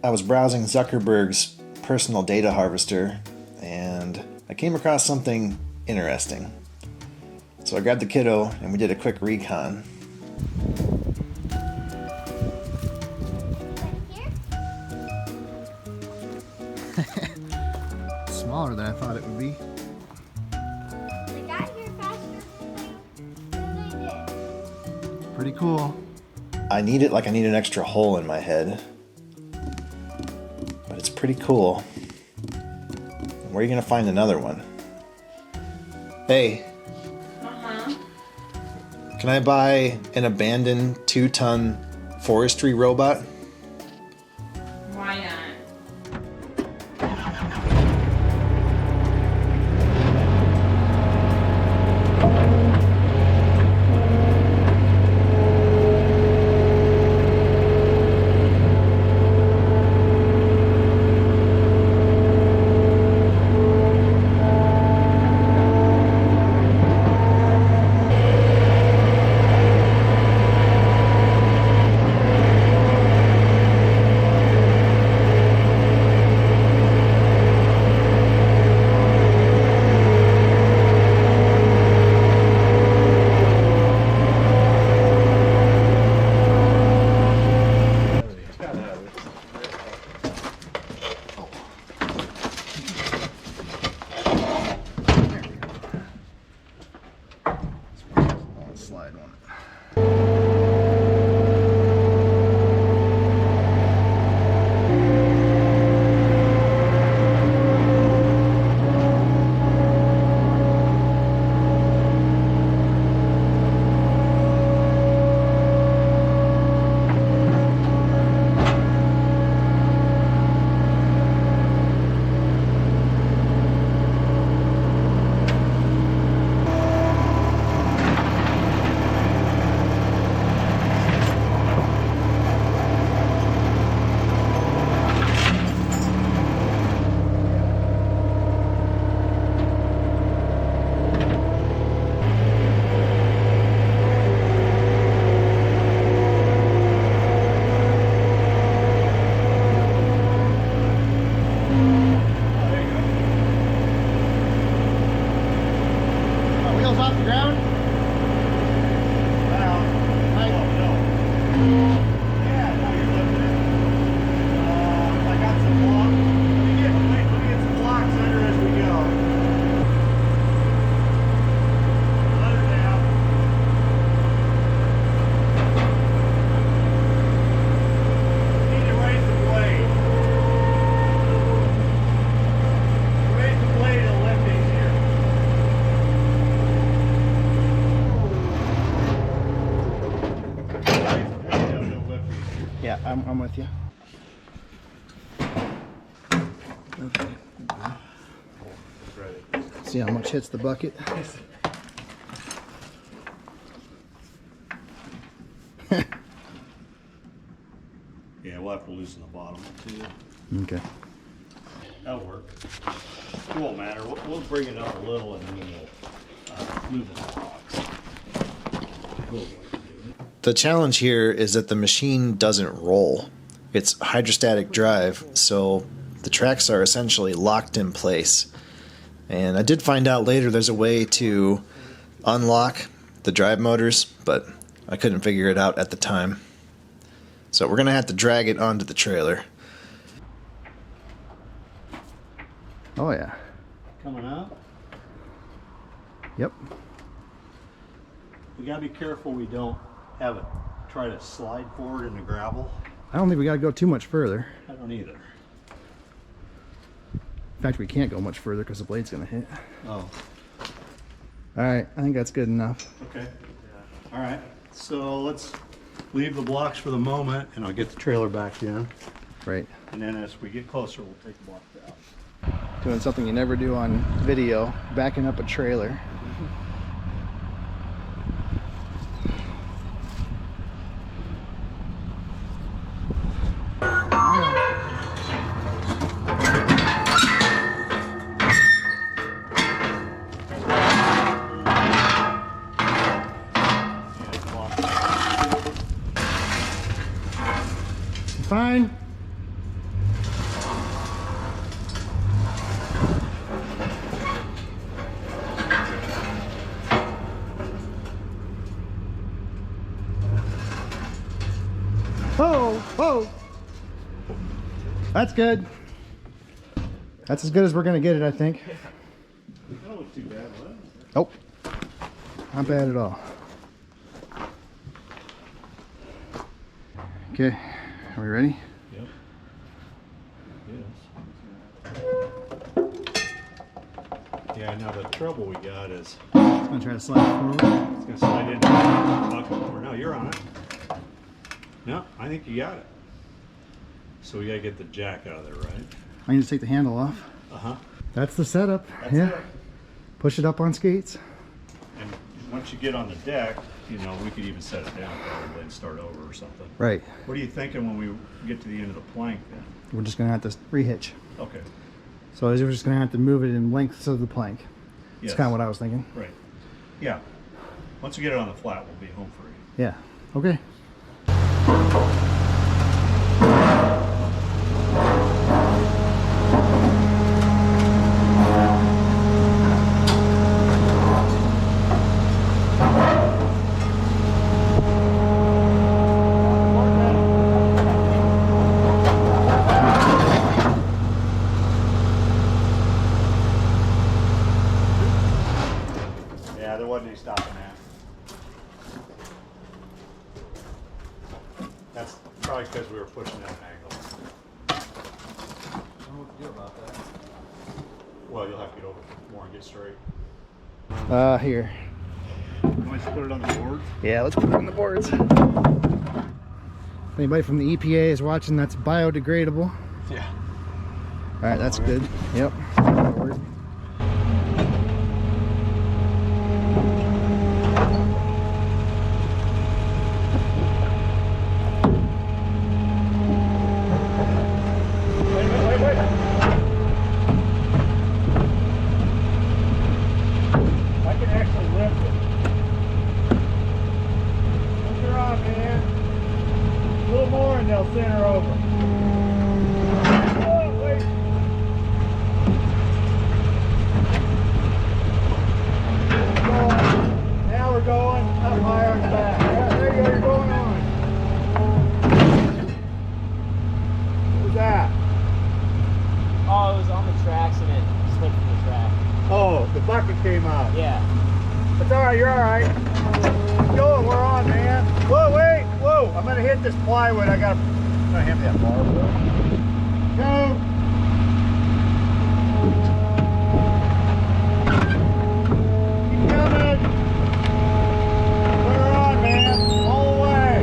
I was browsing Zuckerberg's personal data harvester and I came across something interesting. So I grabbed the kiddo and we did a quick recon. Smaller than I thought it would be. They got here faster than they did. Pretty cool. I need it like I need an extra hole in my head. But it's pretty cool. Where are you gonna find another one? Hey. Can I buy an abandoned 2-ton forestry robot? Why not? Slide on it. Off the ground? Well, no. Yeah, no, you're lifting it. I got some blocks. Let me get some blocks under as we go. Let her down. Need to raise the blade. Raise the blade and lift these here. Yeah, I'm with you. Okay. See how much hits the bucket? Yeah, we'll have to loosen the bottom too. Okay. That'll work. It won't matter. We'll bring it up a little and then we'll move the box. The challenge here is that the machine doesn't roll. It's hydrostatic drive, so the tracks are essentially locked in place. And I did find out later there's a way to unlock the drive motors, but I couldn't figure it out at the time. So we're going to have to drag it onto the trailer. Oh yeah. Coming up. Yep. We gotta be careful we don't have it try to slide forward in the gravel. I don't think we got to go too much further. I don't either. In fact, we can't go much further because the blade's going to hit. Oh, Alright, I think that's good enough. okay. All right, so let's leave the blocks for the moment and I'll get the trailer back in. Right. And then as we get closer, we'll take the blocks out. Doing something you never do on video, backing up a trailer. Fine. Whoa! That's good. That's as good as we're gonna get it, I think. That don't look too bad, was it? Nope. Not bad at all. Okay, are we ready? Yep. Yes. Yeah, now the trouble we got is I'm gonna try to slide it forward. it's gonna slide into the bucket more. No, you're on it. No, I think you got it. So we gotta get the jack out of there, right? I need to take the handle off. Uh-huh. That's the setup. That's yeah. it. Push it up on skates. And once you get on the deck, you know, we could even set it down probably and start over or something. Right. What are you thinking when we get to the end of the plank then? We're just gonna have to rehitch. Okay. So we're just gonna have to move it in lengths of the plank. That's Yes. kind of what I was thinking. Right. Yeah. Once we get it on the flat, we'll be home free. Yeah. Okay. Yeah, there wasn't any stopping that. That's probably because we were pushing at an angle. I don't know what to do about that. Well, you'll have to get over more and get straight. Here. You want to put it on the board? Yeah, let's put it on the boards. If anybody from the EPA is watching, that's biodegradable. Yeah. All right, that's good. Yep. That'll work. Wait. I can actually lift it. Lift her on, man. A little more and they'll center over. Oh, wait. Now we're going up higher and back. Yeah, there you go, you're going on. What was that? Oh, it was on the tracks and it slipped from the track. Oh, the bucket came out. Yeah. It's alright, you're alright. Go, we're on, man. Whoa, wait, whoa. I'm gonna hit this plywood. I'm gonna hand me that bar. Go. Keep coming. Put her on, man. All the way.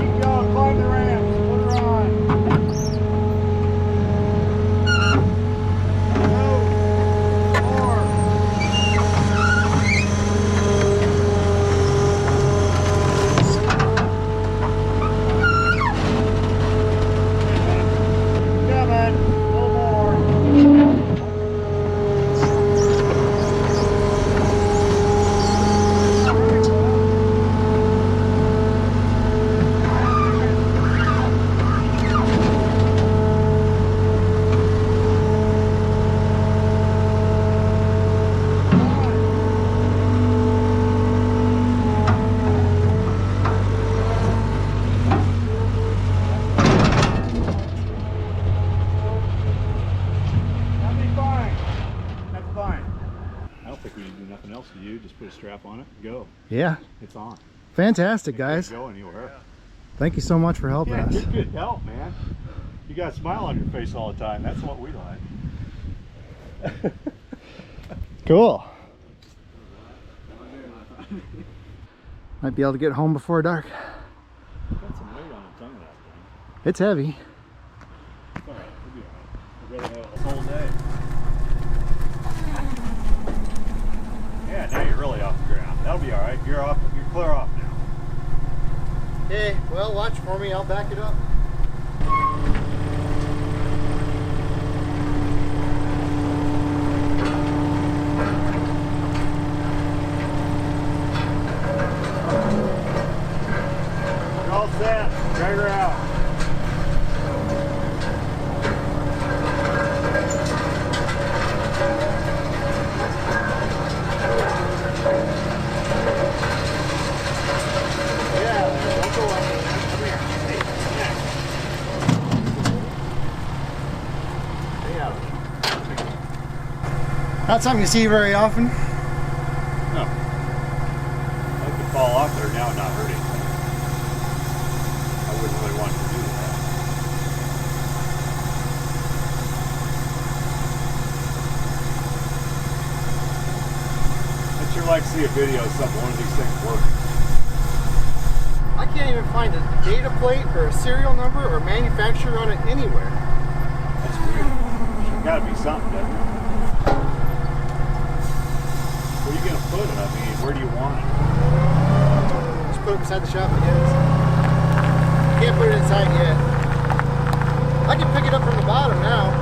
Keep going, climb the ramps. Put her on. Go. More. Coming. A little more. That'll be fine. That's fine. I don't think we need to do nothing else to you. Just put a strap on it and go. Yeah. It's on. Fantastic, It guys. can't go anywhere. Thank you so much for helping Yeah, us. you're good help, man. You got a smile on your face all the time. That's what we like. Cool. Might be able to get home before dark. Got some weight on the tongue of that thing. It's heavy. It's all right. We'll be all right. We'll go the whole day. Yeah, now you're really off the ground. That'll be all right. You're off. You're clear off now. Okay, well, watch for me. I'll back it up. You're all set. Drag her out. Yeah, don't go up. Come here. Hey. Not something you see very often. No. I could fall off there now and not hurt anything. I wouldn't really want to do that. I'd sure like to see a video of one of these things working. I can't even find a data plate or a serial number or manufacturer on it anywhere. That's weird. There's got to be something, doesn't there? Where are you going to put it? I mean, where do you want it? Just put it beside the shop, I guess. Can't put it inside yet. I can pick it up from the bottom now.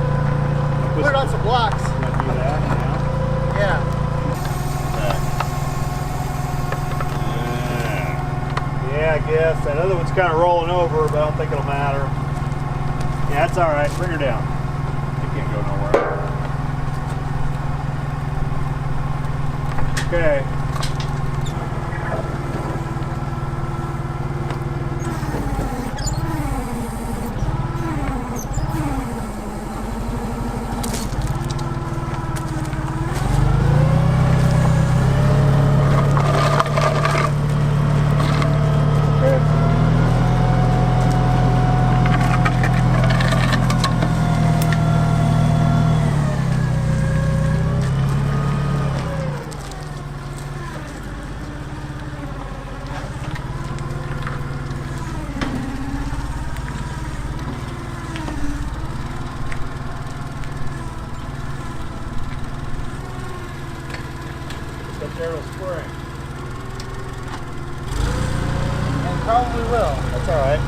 Put it on some blocks. You want to do that now? Yeah. Yeah, I guess. That other one's kind of rolling over, but I don't think it'll matter. Yeah, that's all right. Bring her down. You can't go nowhere. Okay. Spring. And probably will. That's all right.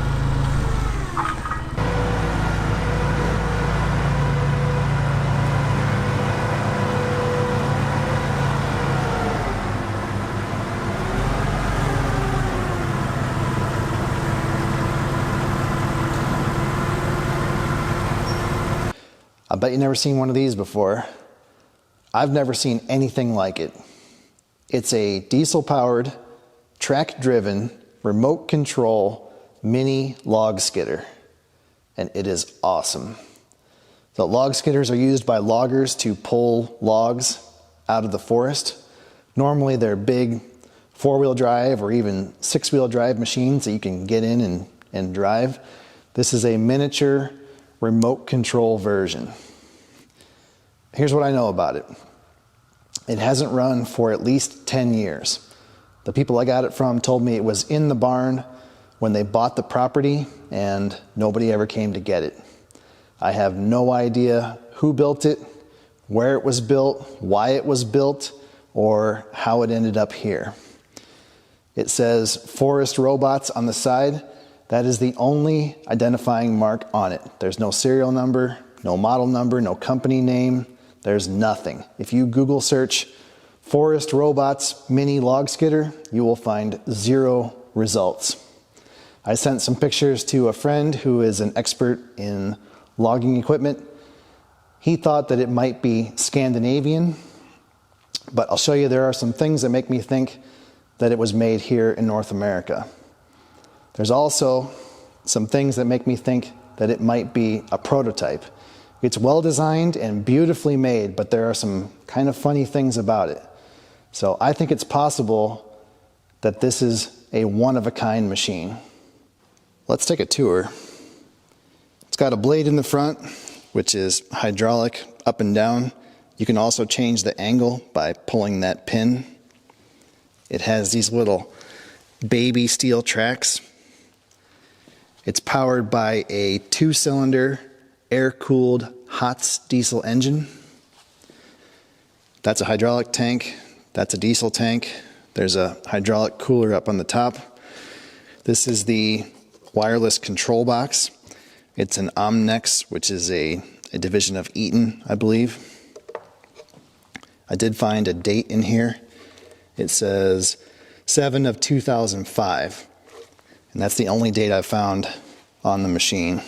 I bet you've never seen one of these before. I've never seen anything like it. It's a diesel-powered, track-driven, remote control mini log skidder, and it is awesome. The log skidders are used by loggers to pull logs out of the forest. Normally they're big four-wheel drive or even six-wheel drive machines that you can get in and drive. This is a miniature remote control version. Here's what I know about it. It hasn't run for at least 10 years. The people I got it from told me it was in the barn when they bought the property and nobody ever came to get it. I have no idea who built it, where it was built, why it was built, or how it ended up here. It says Forest Robots on the side. That is the only identifying mark on it. There's no serial number, no model number, no company name. There's nothing. If you Google search Forest Robots mini log skidder, you will find 0 results. I sent some pictures to a friend who is an expert in logging equipment. He thought that it might be Scandinavian, but I'll show you there are some things that make me think that it was made here in North America. There's also some things that make me think that it might be a prototype. It's well designed and beautifully made, but there are some kind of funny things about it. So I think it's possible that this is a one-of-a-kind machine. Let's take a tour. It's got a blade in the front, which is hydraulic up and down. You can also change the angle by pulling that pin. It has these little baby steel tracks. It's powered by a 2-cylinder air-cooled HOTS diesel engine. That's a hydraulic tank. That's a diesel tank. There's a hydraulic cooler up on the top. This is the wireless control box. It's an Omnex, which is a division of Eaton, I believe. I did find a date in here. It says 7 of 2005. And that's the only date I found on the machine.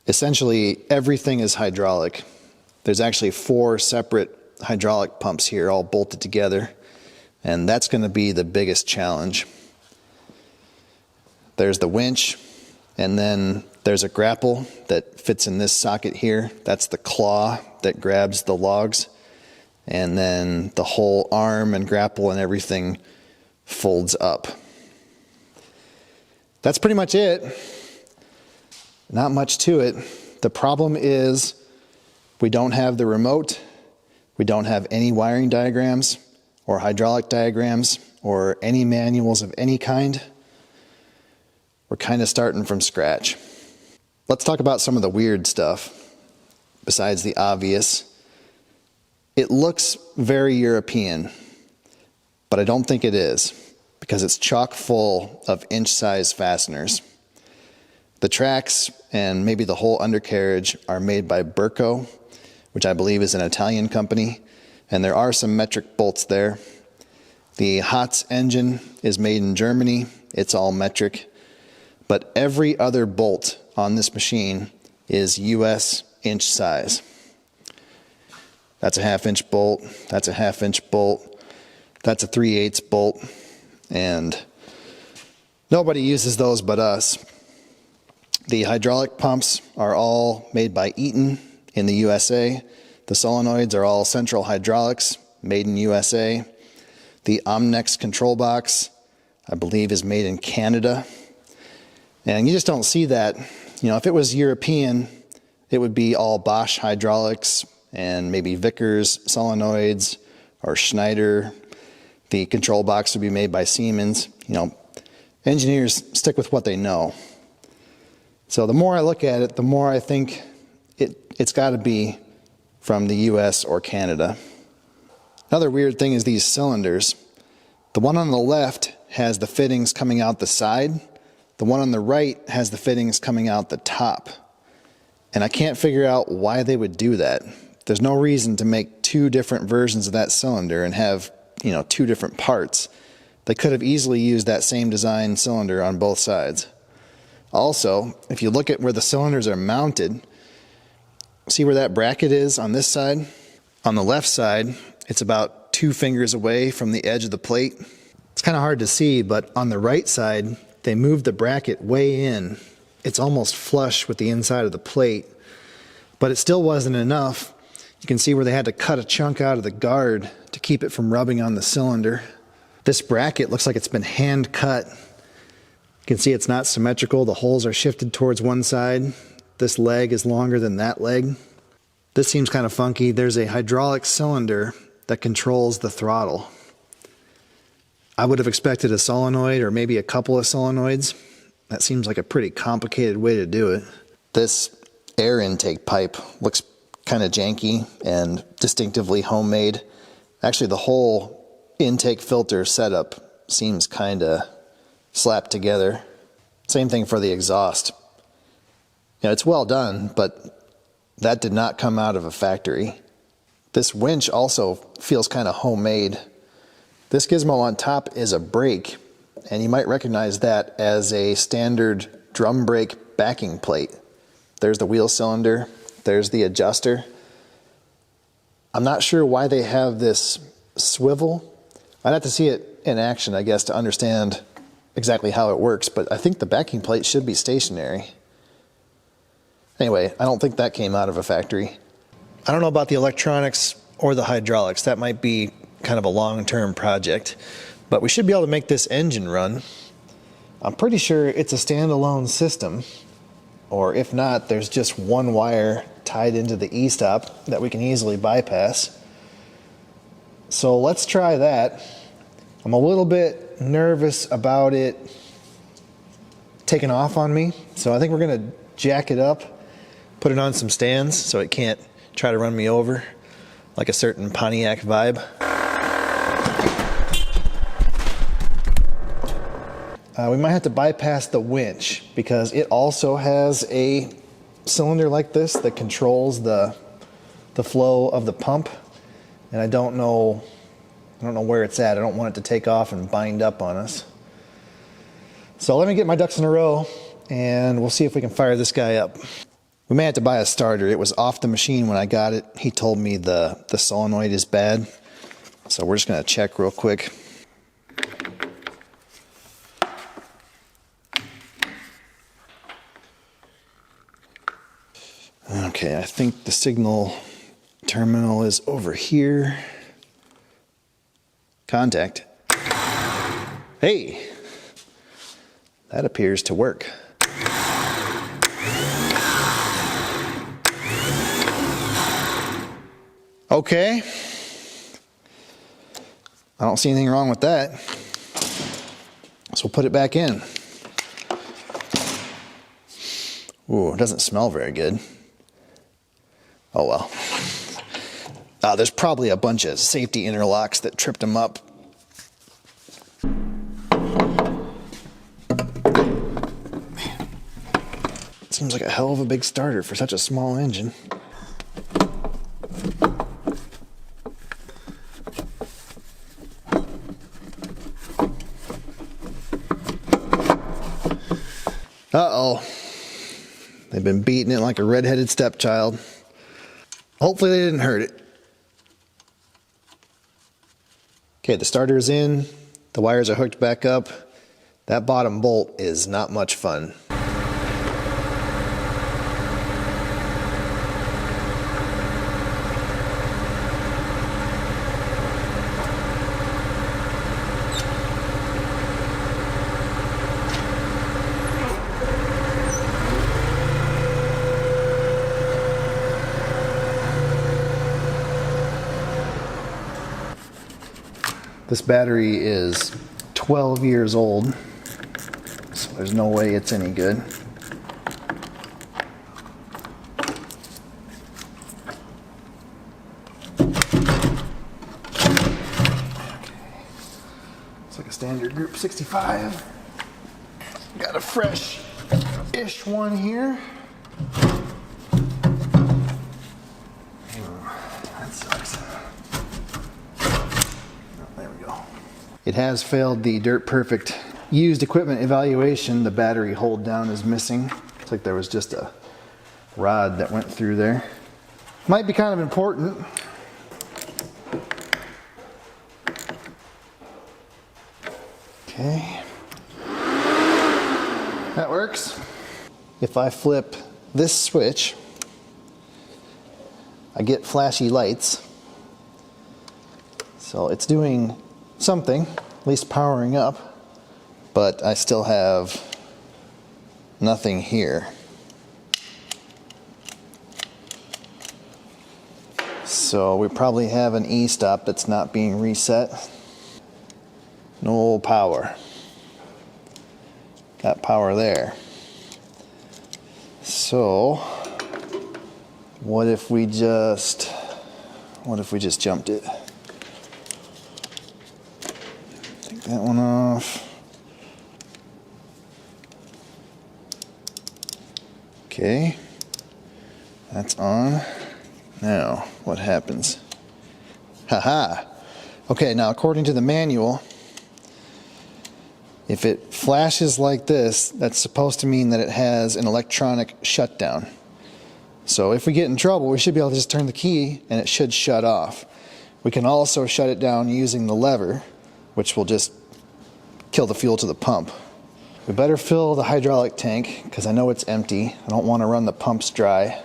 Essentially, everything is hydraulic. There's actually 4 separate hydraulic pumps here, all bolted together. And that's going to be the biggest challenge. There's the winch, and then there's a grapple that fits in this socket here. That's the claw that grabs the logs. and then the whole arm and grapple and everything folds up. That's pretty much it. Not much to it. The problem is we don't have the remote, we don't have any wiring diagrams or hydraulic diagrams or any manuals of any kind. We're kind of starting from scratch. Let's talk about some of the weird stuff besides the obvious. It looks very European, but I don't think it is because it's chock full of inch-size fasteners. The tracks and maybe the whole undercarriage are made by Berco, which I believe is an Italian company, and there are some metric bolts there. The Hotz engine is made in Germany. It's all metric, but every other bolt on this machine is US inch size. That's a 1/2 inch bolt, that's a 1/2 inch bolt, that's a 3/8 bolt, and nobody uses those but us. The hydraulic pumps are all made by Eaton in the USA. The solenoids are all Central Hydraulics, made in USA. The Omnex control box, I believe, is made in Canada. And you just don't see that. You know, if it was European, it would be all Bosch hydraulics and maybe Vickers solenoids or Schneider. The control box would be made by Siemens. You know, engineers stick with what they know. So the more I look at it, the more I think it's got to be from the US or Canada. Another weird thing is these cylinders. The one on the left has the fittings coming out the side. The one on the right has the fittings coming out the top. And I can't figure out why they would do that. There's no reason to make two different versions of that cylinder and have, you know, two different parts. They could have easily used that same design cylinder on both sides. Also, if you look at where the cylinders are mounted, see where that bracket is on this side? On the left side, it's about 2 fingers away from the edge of the plate. It's kind of hard to see, but on the right side, they moved the bracket way in. It's almost flush with the inside of the plate, but it still wasn't enough. You can see where they had to cut a chunk out of the guard to keep it from rubbing on the cylinder. This bracket looks like it's been hand cut. You can see it's not symmetrical. The holes are shifted towards one side. This leg is longer than that leg. This seems kind of funky. There's a hydraulic cylinder that controls the throttle. I would have expected a solenoid or maybe a couple of solenoids. That seems like a pretty complicated way to do it. This air intake pipe looks kind of janky and distinctively homemade. Actually, the whole intake filter setup seems kind of slapped together. Same thing for the exhaust. You know, it's well done, but that did not come out of a factory. This winch also feels kind of homemade. This gizmo on top is a brake, and you might recognize that as a standard drum brake backing plate. There's the wheel cylinder, there's the adjuster. I'm not sure why they have this swivel. I'd have to see it in action, I guess, to understand exactly how it works, but I think the backing plate should be stationary. Anyway, I don't think that came out of a factory. I don't know about the electronics or the hydraulics. That might be kind of a long-term project, but we should be able to make this engine run. I'm pretty sure it's a standalone system, or if not, there's just one wire tied into the e-stop that we can easily bypass. So let's try that. I'm a little bit nervous about it taking off on me, so I think we're going to jack it up, put it on some stands so it can't try to run me over like a certain Pontiac vibe. We might have to bypass the winch because it also has a cylinder like this that controls the flow of the pump, and I don't know where it's at. I don't want it to take off and bind up on us. So let me get my ducks in a row and we'll see if we can fire this guy up. We may have to buy a starter. It was off the machine when I got it. He told me the solenoid is bad. So we're just going to check real quick. Okay, I think the signal terminal is over here. Contact. Hey, that appears to work. Okay. I don't see anything wrong with that. So we'll put it back in. Ooh, it doesn't smell very good. Oh well. There's probably a bunch of safety interlocks that tripped them up. Seems like a hell of a big starter for such a small engine. Uh-oh. They've been beating it like a red-headed stepchild. Hopefully they didn't hurt it. Okay, the starter's in. The wires are hooked back up. That bottom bolt is not much fun. This battery is 12 years old, so there's no way it's any good. It's like a standard Group 65. Got a fresh-ish one here. That sucks. There we go. It has failed the Dirt Perfect used equipment evaluation. The battery hold down is missing. Looks like there was just a rod that went through there. Might be kind of important. Okay. That works. If I flip this switch, I get flashy lights. So it's doing something, at least powering up, but I still have nothing here. So we probably have an E-stop that's not being reset. No power. Got power there. So what if we just jumped it? Take that one off. Okay. That's on. Now, what happens? Haha. Okay, now according to the manual, if it flashes like this, that's supposed to mean that it has an electronic shutdown. So if we get in trouble, we should be able to just turn the key and it should shut off. We can also shut it down using the lever, which will just kill the fuel to the pump. We better fill the hydraulic tank because I know it's empty. I don't want to run the pumps dry.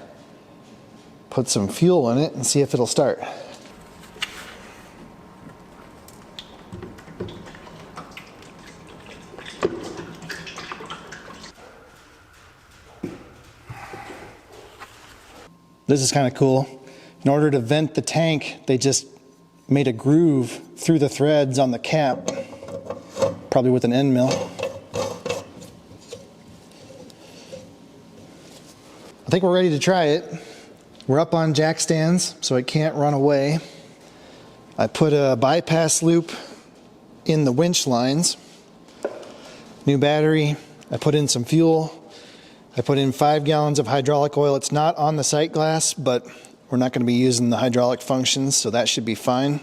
Put some fuel in it and see if it'll start. This is kind of cool. In order to vent the tank, they just made a groove through the threads on the cap, probably with an end mill. I think we're ready to try it. We're up on jack stands, so it can't run away. I put a bypass loop in the winch lines. New battery. I put in some fuel. I put in 5 gallons of hydraulic oil. It's not on the sight glass, but we're not going to be using the hydraulic functions, so that should be fine.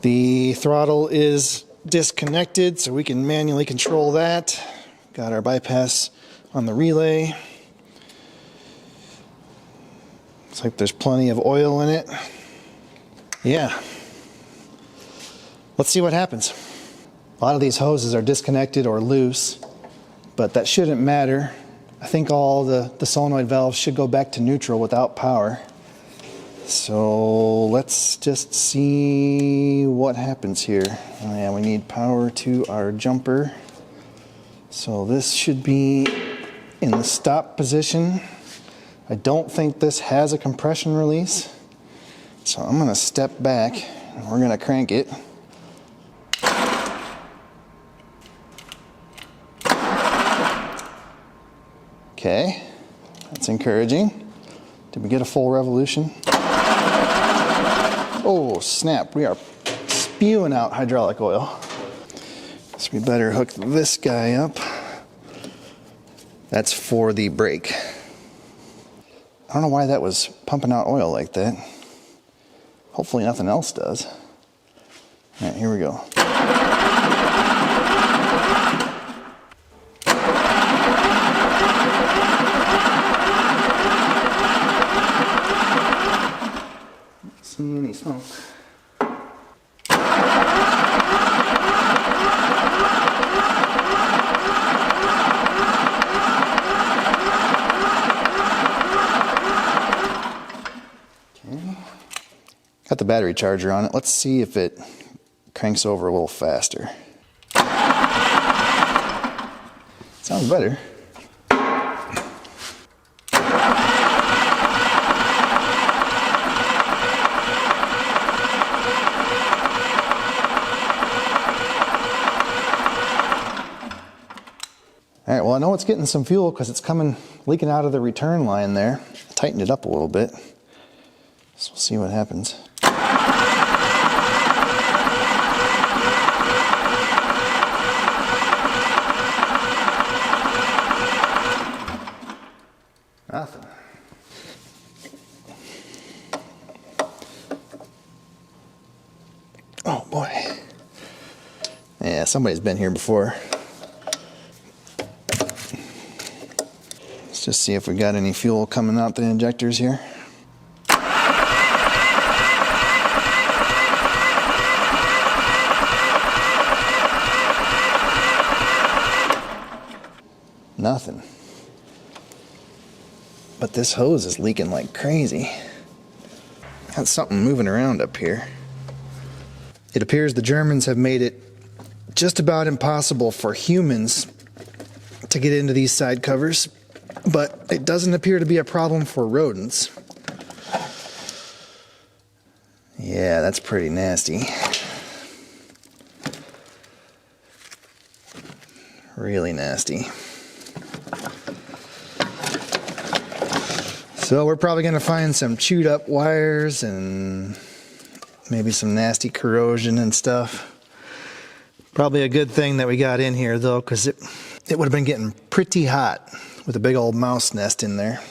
The throttle is disconnected, so we can manually control that. Got our bypass on the relay. Looks like there's plenty of oil in it. Yeah. Let's see what happens. A lot of these hoses are disconnected or loose, but that shouldn't matter. I think all the solenoid valves should go back to neutral without power. So let's just see what happens here. Oh yeah, we need power to our jumper. So this should be in the stop position. I don't think this has a compression release. So I'm gonna step back and we're gonna crank it. Okay, that's encouraging. Did we get a full revolution? Oh snap, we are spewing out hydraulic oil. So we better hook this guy up. That's for the brake. I don't know why that was pumping out oil like that. Hopefully nothing else does. All right, here we go. Don't see any smoke. Got the battery charger on it. Let's see if it cranks over a little faster. Sounds better. All right, well, I know it's getting some fuel because it's leaking out of the return line there. Tightened it up a little bit. So we'll see what happens. Nothing. Oh boy. Yeah, somebody's been here before. Let's just see if we got any fuel coming out the injectors here. Nothing. But this hose is leaking like crazy. Got something moving around up here. It appears the Germans have made it just about impossible for humans to get into these side covers, but it doesn't appear to be a problem for rodents. Yeah, that's pretty nasty. Really nasty. So we're probably going to find some chewed up wires and maybe some nasty corrosion and stuff. Probably a good thing that we got in here though, because it would have been getting pretty hot with a big old mouse nest in there.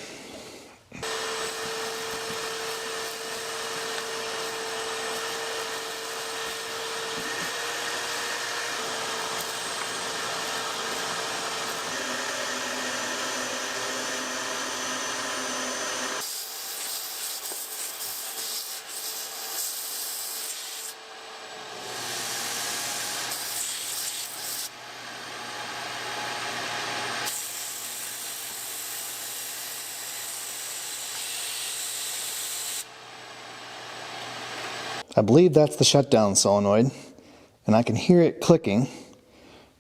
I believe that's the shutdown solenoid, and I can hear it clicking.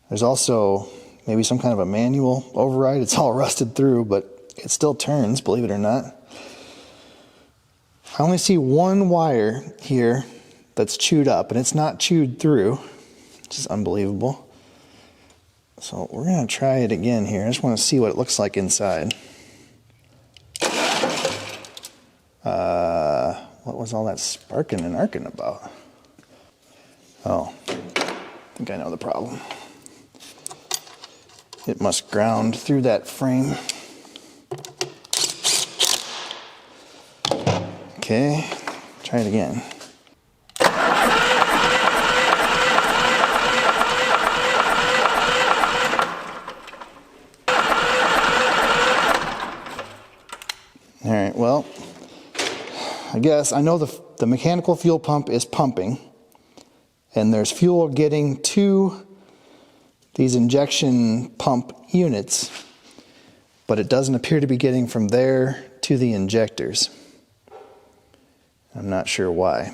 There's also maybe some kind of a manual override. It's all rusted through, but it still turns, believe it or not. I only see one wire here that's chewed up, and it's not chewed through, which is unbelievable. So we're going to try it again here. I just want to see what it looks like inside. What was all that sparking and arcing about? Oh, I think I know the problem. It must ground through that frame. Okay, try it again. All right, well, I guess I know the mechanical fuel pump is pumping, and there's fuel getting to these injection pump units, but it doesn't appear to be getting from there to the injectors. I'm not sure why.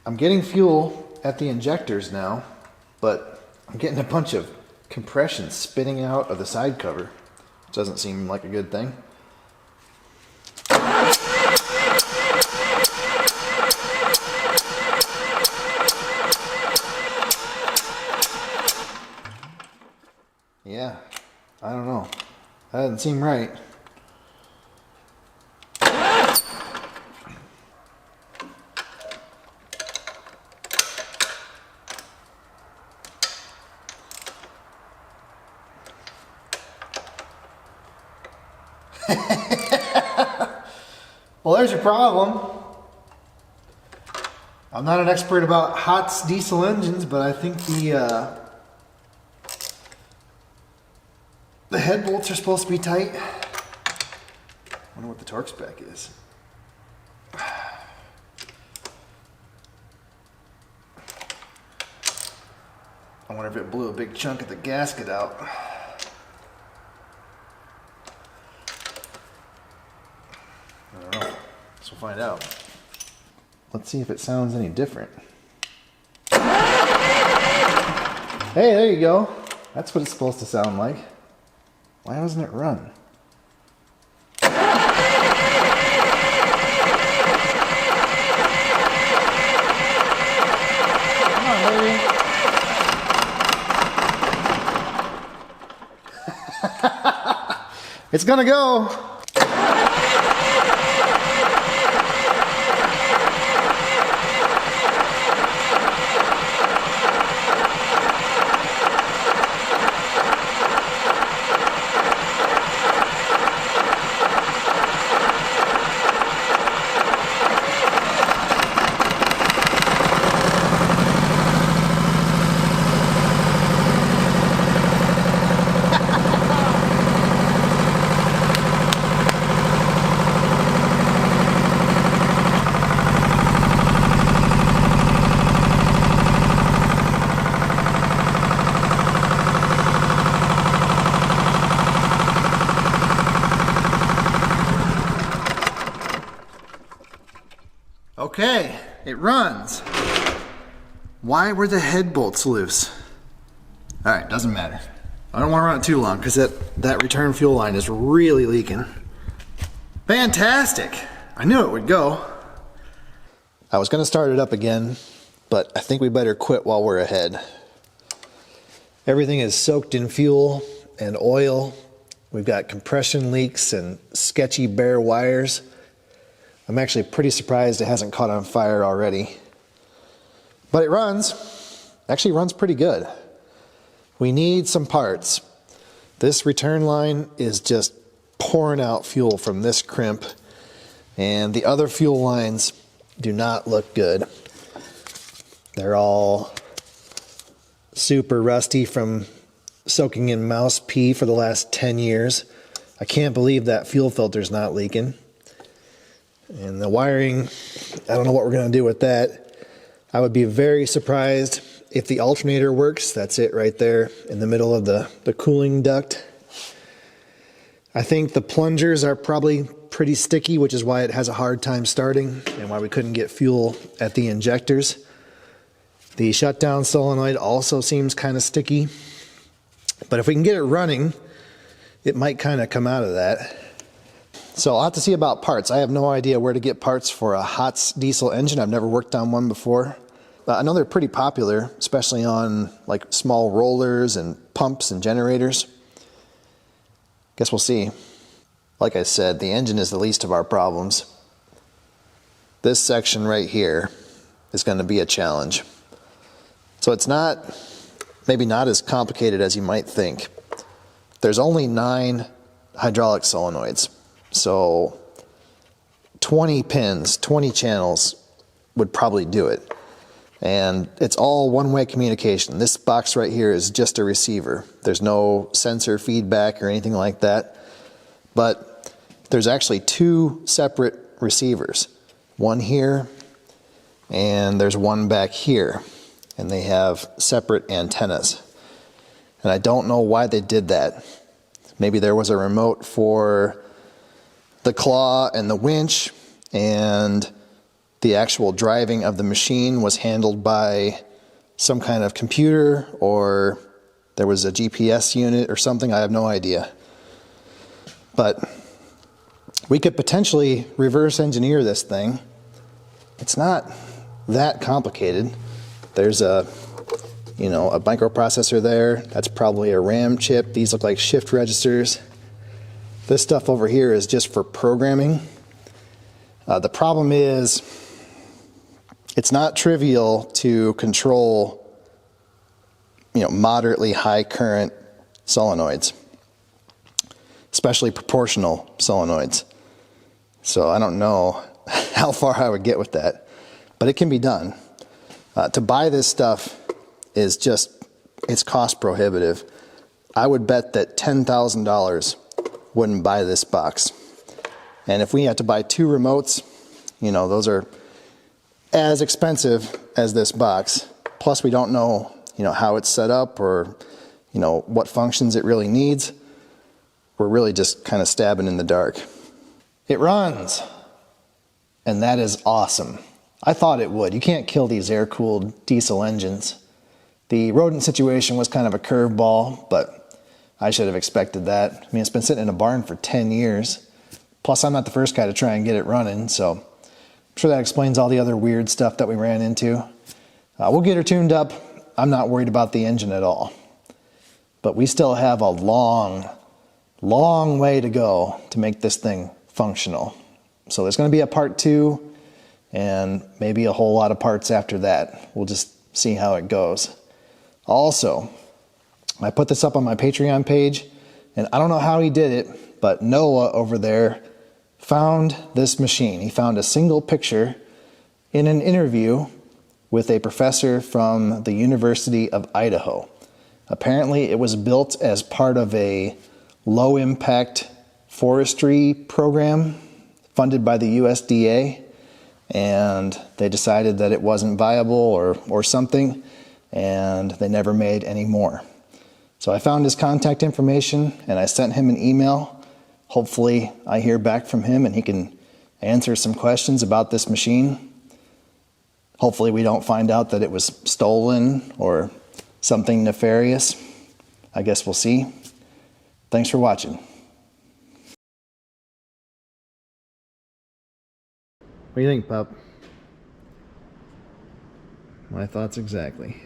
I'm getting fuel at the injectors now, but I'm getting a bunch of compression spitting out of the side cover. Doesn't seem like a good thing. Yeah, I don't know. That doesn't seem right. Well, there's your problem. I'm not an expert about hot diesel engines, but I think the head bolts are supposed to be tight. Wonder what the torque spec is. I wonder if it blew a big chunk of the gasket out. I don't know. Guess we'll find out. Let's see if it sounds any different. Hey, there you go. That's what it's supposed to sound like. Why doesn't it run? Come on, baby. It's gonna go. Okay, it runs. Why were the head bolts loose? All right, doesn't matter. I don't want to run it too long because that return fuel line is really leaking. Fantastic! I knew it would go. I was going to start it up again, but I think we better quit while we're ahead. Everything is soaked in fuel and oil. We've got compression leaks and sketchy bare wires. I'm actually pretty surprised it hasn't caught on fire already. But it runs. Actually runs pretty good. We need some parts. This return line is just pouring out fuel from this crimp, and the other fuel lines do not look good. They're all super rusty from soaking in mouse pee for the last 10 years. I can't believe that fuel filter's not leaking. And the wiring, I don't know what we're going to do with that. I would be very surprised if the alternator works. That's it right there in the middle of the cooling duct. I think the plungers are probably pretty sticky, which is why it has a hard time starting and why we couldn't get fuel at the injectors. The shutdown solenoid also seems kind of sticky. But if we can get it running, it might kind of come out of that. So I'll have to see about parts. I have no idea where to get parts for a hot diesel engine. I've never worked on one before. I know they're pretty popular, especially on like small rollers and pumps and generators. Guess we'll see. Like I said, the engine is the least of our problems. This section right here is going to be a challenge. So it's maybe not as complicated as you might think. There's only 9 hydraulic solenoids. So 20 pins, 20 channels would probably do it. And it's all one-way communication. This box right here is just a receiver. There's no sensor feedback or anything like that. But there's actually 2 separate receivers. One here, and there's one back here. And they have separate antennas. And I don't know why they did that. Maybe there was a remote for the claw and the winch, and the actual driving of the machine was handled by some kind of computer, or there was a GPS unit or something. I have no idea. But we could potentially reverse engineer this thing. It's not that complicated. There's a microprocessor there. That's probably a RAM chip. These look like shift registers. This stuff over here is just for programming. The problem is, it's not trivial to control, moderately high current solenoids, especially proportional solenoids. So I don't know how far I would get with that, but it can be done. To buy this stuff is it's cost prohibitive. I would bet that $10,000 wouldn't buy this box. And if we had to buy 2 remotes, those are as expensive as this box. Plus we don't know, how it's set up or, what functions it really needs. We're really just kind of stabbing in the dark. It runs, and that is awesome. I thought it would. You can't kill these air-cooled diesel engines. The rodent situation was kind of a curveball, but I should have expected that. I mean, it's been sitting in a barn for 10 years. Plus, I'm not the first guy to try and get it running, so I'm sure that explains all the other weird stuff that we ran into. We'll get her tuned up. I'm not worried about the engine at all. But we still have a long way to go to make this thing functional. So there's going to be a part 2 and maybe a whole lot of parts after that. We'll just see how it goes. Also, I put this up on my Patreon page, and I don't know how he did it, but Noah over there found this machine. He found a single picture in an interview with a professor from the University of Idaho. Apparently it was built as part of a low-impact forestry program funded by the USDA, and they decided that it wasn't viable or something, and they never made any more. So I found his contact information and I sent him an email. Hopefully I hear back from him and he can answer some questions about this machine. Hopefully we don't find out that it was stolen or something nefarious. I guess we'll see. Thanks for watching. What do you think, pup? My thoughts exactly.